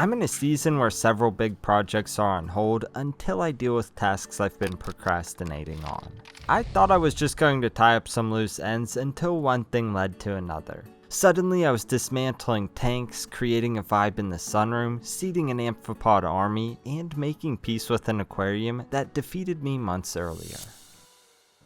I'm in a season where several big projects are on hold until I deal with tasks I've been procrastinating on. I thought I was just going to tie up some loose ends until one thing led to another. Suddenly I was dismantling tanks, creating a vibe in the sunroom, seeding an amphipod army, and making peace with an aquarium that defeated me months earlier.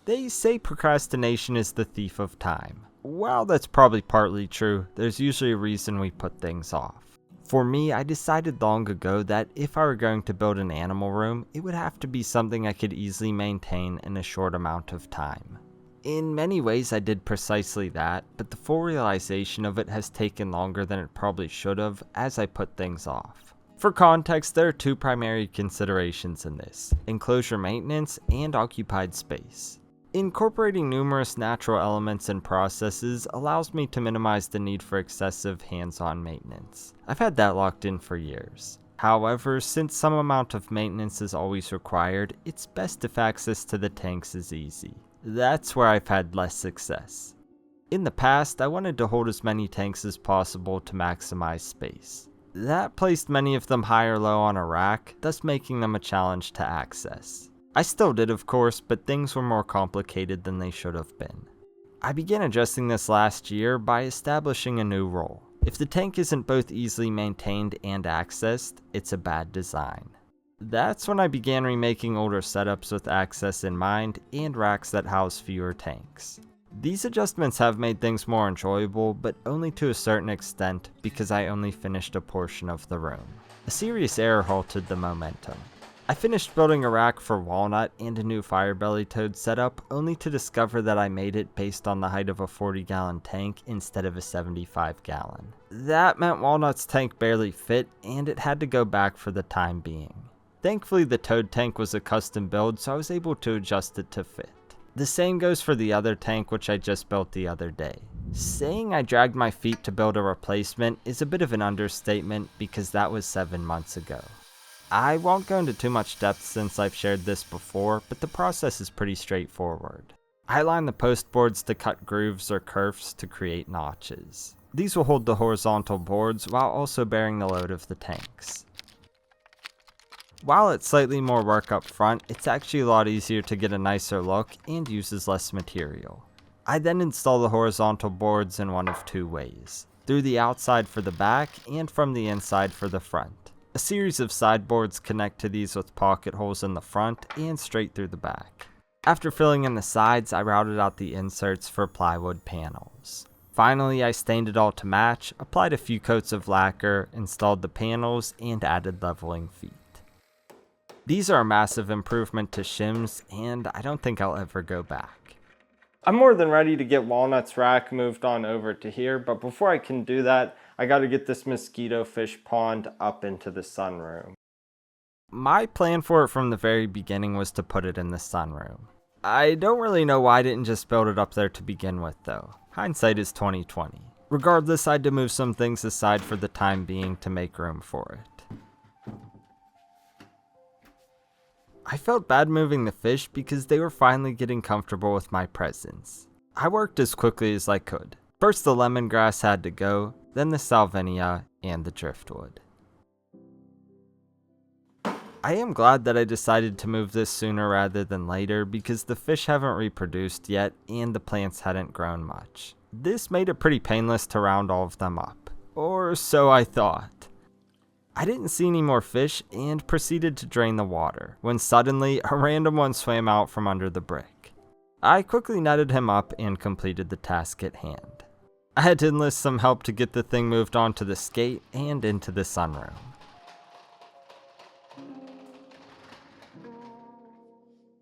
They say procrastination is the thief of time. While that's probably partly true, there's usually a reason we put things off. For me, I decided long ago that if I were going to build an animal room, it would have to be something I could easily maintain in a short amount of time. In many ways I did precisely that, but the full realization of it has taken longer than it probably should have as I put things off. For context, there are two primary considerations in this: enclosure maintenance and occupied space. Incorporating numerous natural elements and processes allows me to minimize the need for excessive hands-on maintenance. I've had that locked in for years. However, since some amount of maintenance is always required, it's best if access to the tanks is easy. That's where I've had less success. In the past, I wanted to hold as many tanks as possible to maximize space. That placed many of them high or low on a rack, thus making them a challenge to access. I still did, of course, but things were more complicated than they should have been. I began addressing this last year by establishing a new rule. If the tank isn't both easily maintained and accessed, it's a bad design. That's when I began remaking older setups with access in mind and racks that house fewer tanks. These adjustments have made things more enjoyable, but only to a certain extent because I only finished a portion of the room. A serious error halted the momentum. I finished building a rack for Walnut and a new Firebelly Toad setup, only to discover that I made it based on the height of a 40-gallon tank instead of a 75-gallon. That meant Walnut's tank barely fit, and it had to go back for the time being. Thankfully, the Toad tank was a custom build, so I was able to adjust it to fit. The same goes for the other tank, which I just built the other day. Saying I dragged my feet to build a replacement is a bit of an understatement because that was 7 months ago. I won't go into too much depth since I've shared this before, but the process is pretty straightforward. I line the post boards to cut grooves or kerfs to create notches. These will hold the horizontal boards while also bearing the load of the tanks. While it's slightly more work up front, it's actually a lot easier to get a nicer look and uses less material. I then install the horizontal boards in one of two ways: through the outside for the back and from the inside for the front. A series of sideboards connect to these with pocket holes in the front and straight through the back. After filling in the sides, I routed out the inserts for plywood panels. Finally, I stained it all to match, applied a few coats of lacquer, installed the panels, and added leveling feet. These are a massive improvement to shims, and I don't think I'll ever go back. I'm more than ready to get Walnut's rack moved on over to here, but before I can do that, I gotta get this mosquito fish pond up into the sunroom. My plan for it from the very beginning was to put it in the sunroom. I don't really know why I didn't just build it up there to begin with though. Hindsight is 20/20. Regardless, I had to move some things aside for the time being to make room for it. I felt bad moving the fish because they were finally getting comfortable with my presence. I worked as quickly as I could. First the lemongrass had to go, then the salvinia, and the driftwood. I am glad that I decided to move this sooner rather than later because the fish haven't reproduced yet and the plants hadn't grown much. This made it pretty painless to round all of them up. Or so I thought. I didn't see any more fish and proceeded to drain the water, when suddenly a random one swam out from under the brick. I quickly netted him up and completed the task at hand. I had to enlist some help to get the thing moved onto the skate and into the sunroom.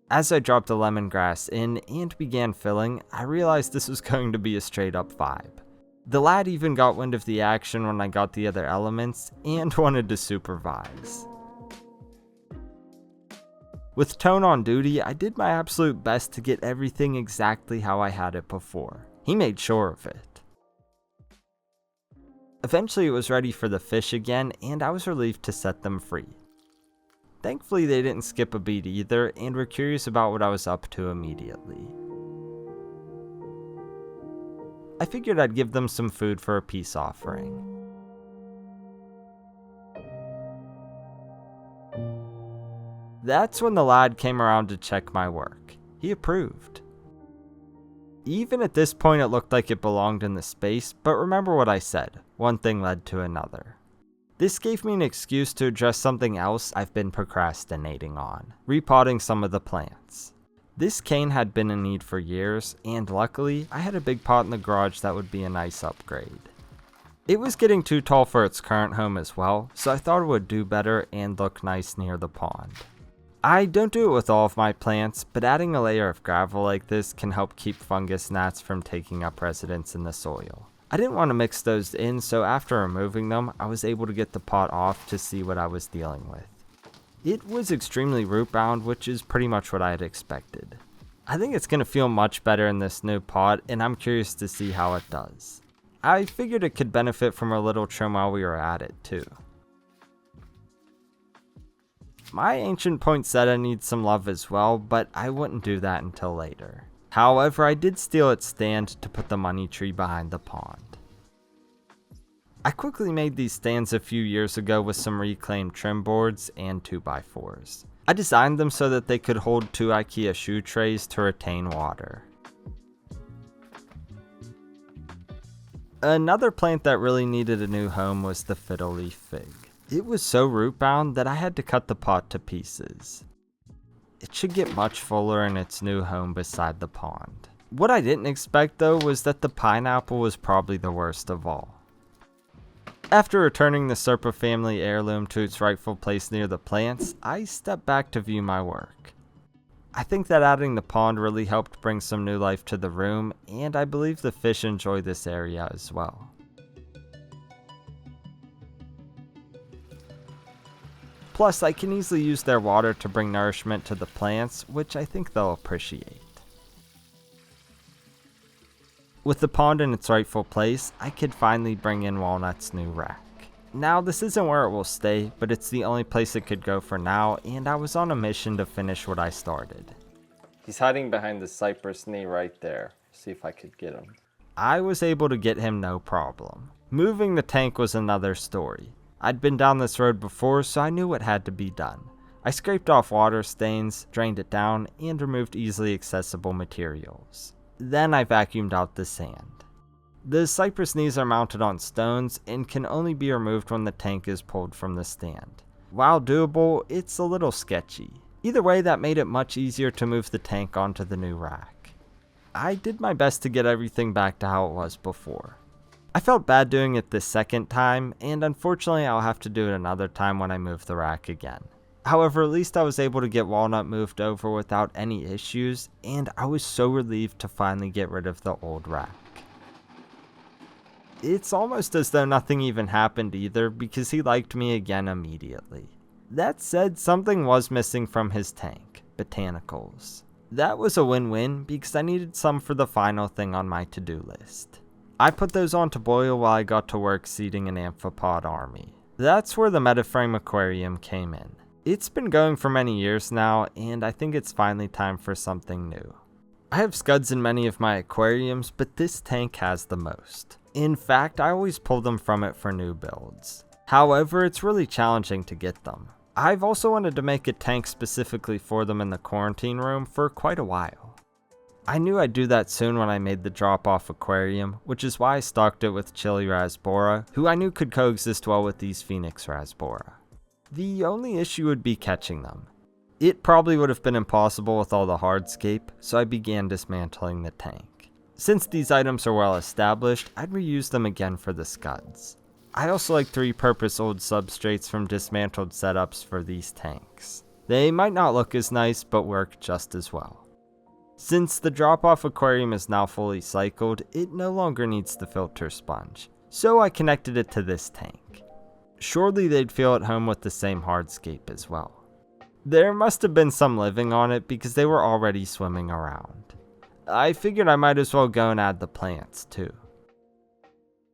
As I dropped the lemongrass in and began filling, I realized this was going to be a straight up vibe. The lad even got wind of the action when I got the other elements and wanted to supervise. With Tone on duty, I did my absolute best to get everything exactly how I had it before. He made sure of it. Eventually it was ready for the fish again, and I was relieved to set them free. Thankfully they didn't skip a beat either, and were curious about what I was up to immediately. I figured I'd give them some food for a peace offering. That's when the lad came around to check my work. He approved. Even at this point it looked like it belonged in the space, but remember what I said, one thing led to another. This gave me an excuse to address something else I've been procrastinating on, repotting some of the plants. This cane had been in need for years, and luckily, I had a big pot in the garage that would be a nice upgrade. It was getting too tall for its current home as well, so I thought it would do better and look nice near the pond. I don't do it with all of my plants, but adding a layer of gravel like this can help keep fungus gnats from taking up residence in the soil. I didn't want to mix those in, so after removing them, I was able to get the pot off to see what I was dealing with. It was extremely root bound, which is pretty much what I had expected. I think it's going to feel much better in this new pot, and I'm curious to see how it does. I figured it could benefit from a little trim while we were at it too. My ancient poinsettia needs some love as well, but I wouldn't do that until later. However, I did steal its stand to put the money tree behind the pond. I quickly made these stands a few years ago with some reclaimed trim boards and 2x4s. I designed them so that they could hold 2 IKEA shoe trays to retain water. Another plant that really needed a new home was the fiddle leaf fig. It was so root bound that I had to cut the pot to pieces. It should get much fuller in its new home beside the pond. What I didn't expect though was that the pineapple was probably the worst of all. After returning the Serpa family heirloom to its rightful place near the plants, I stepped back to view my work. I think that adding the pond really helped bring some new life to the room, and I believe the fish enjoy this area as well. Plus, I can easily use their water to bring nourishment to the plants, which I think they'll appreciate. With the pond in its rightful place, I could finally bring in Walnut's new rack. Now, this isn't where it will stay, but it's the only place it could go for now, and I was on a mission to finish what I started. He's hiding behind the cypress knee right there. See if I could get him. I was able to get him no problem. Moving the tank was another story. I'd been down this road before, so I knew what had to be done. I scraped off water stains, drained it down, and removed easily accessible materials. Then I vacuumed out the sand. The cypress knees are mounted on stones and can only be removed when the tank is pulled from the stand. While doable, it's a little sketchy. Either way, that made it much easier to move the tank onto the new rack. I did my best to get everything back to how it was before. I felt bad doing it this second time, and unfortunately I'll have to do it another time when I move the rack again. However, at least I was able to get Walnut moved over without any issues, and I was so relieved to finally get rid of the old rack. It's almost as though nothing even happened either, because he liked me again immediately. That said, something was missing from his tank: botanicals. That was a win-win, because I needed some for the final thing on my to-do list. I put those on to boil while I got to work seeding an amphipod army. That's where the Metaframe aquarium came in. It's been going for many years now, and I think it's finally time for something new. I have scuds in many of my aquariums, but this tank has the most. In fact, I always pull them from it for new builds. However, it's really challenging to get them. I've also wanted to make a tank specifically for them in the quarantine room for quite a while. I knew I'd do that soon when I made the Dropoff aquarium, which is why I stocked it with Chili Rasbora, who I knew could coexist well with these Phoenix Rasbora. The only issue would be catching them. It probably would have been impossible with all the hardscape, so I began dismantling the tank. Since these items are well established, I'd reuse them again for the scuds. I also like to repurpose old substrates from dismantled setups for these tanks. They might not look as nice, but work just as well. Since the Dropoff aquarium is now fully cycled, it no longer needs the filter sponge, so I connected it to this tank. Surely they'd feel at home with the same hardscape as well. There must have been some living on it because they were already swimming around. I figured I might as well go and add the plants too.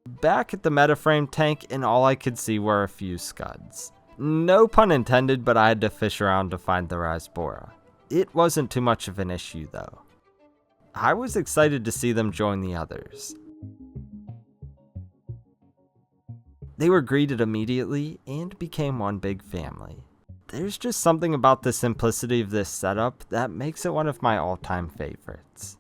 Back at the Metaframe tank, and all I could see were a few scuds. No pun intended, but I had to fish around to find the Rasbora. It wasn't too much of an issue though. I was excited to see them join the others. They were greeted immediately and became one big family. There's just something about the simplicity of this setup that makes it one of my all-time favorites.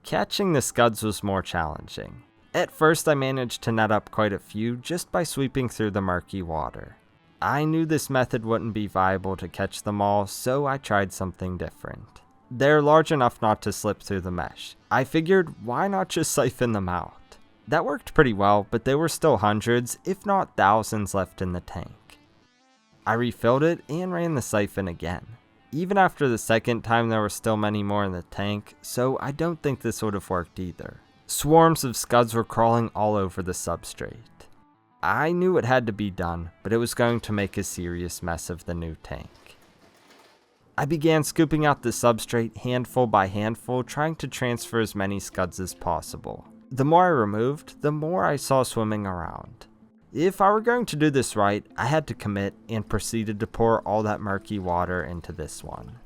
Catching the scuds was more challenging. At first I managed to net up quite a few just by sweeping through the murky water. I knew this method wouldn't be viable to catch them all, so I tried something different. They're large enough not to slip through the mesh. I figured, why not just siphon them out? That worked pretty well, but there were still hundreds, if not thousands, left in the tank. I refilled it and ran the siphon again. Even after the second time there were still many more in the tank, so I don't think this would have worked either. Swarms of scuds were crawling all over the substrate. I knew it had to be done, but it was going to make a serious mess of the new tank. I began scooping out the substrate handful by handful, trying to transfer as many scuds as possible. The more I removed, the more I saw swimming around. If I were going to do this right, I had to commit and proceeded to pour all that murky water into this one.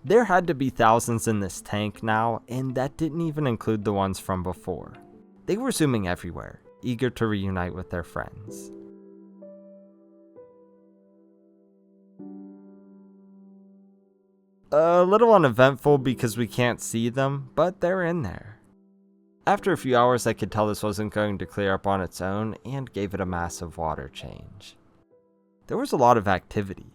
There had to be thousands in this tank now, and that didn't even include the ones from before. They were zooming everywhere, eager to reunite with their friends. A little uneventful because we can't see them, but they're in there. After a few hours I could tell this wasn't going to clear up on its own and gave it a massive water change. There was a lot of activity.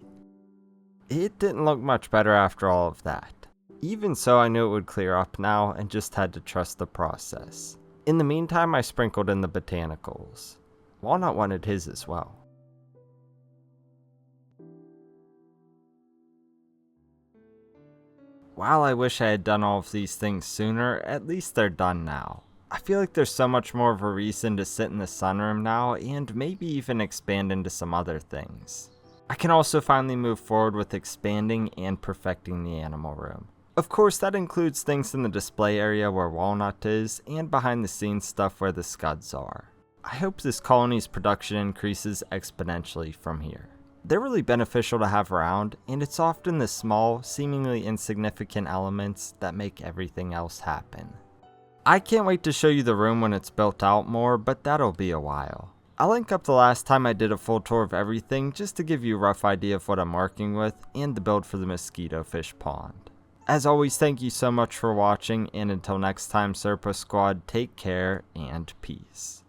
It didn't look much better after all of that. Even so, I knew it would clear up now and just had to trust the process. In the meantime, I sprinkled in the botanicals. Walnut wanted his as well. While I wish I had done all of these things sooner, at least they're done now. I feel like there's so much more of a reason to sit in the sunroom now and maybe even expand into some other things. I can also finally move forward with expanding and perfecting the animal room. Of course, that includes things in the display area where Walnut is and behind the scenes stuff where the scuds are. I hope this colony's production increases exponentially from here. They're really beneficial to have around, and it's often the small, seemingly insignificant elements that make everything else happen. I can't wait to show you the room when it's built out more, but that'll be a while. I'll link up the last time I did a full tour of everything just to give you a rough idea of what I'm working with and the build for the mosquito fish pond. As always, thank you so much for watching, and until next time, Serpa Squad, take care and peace.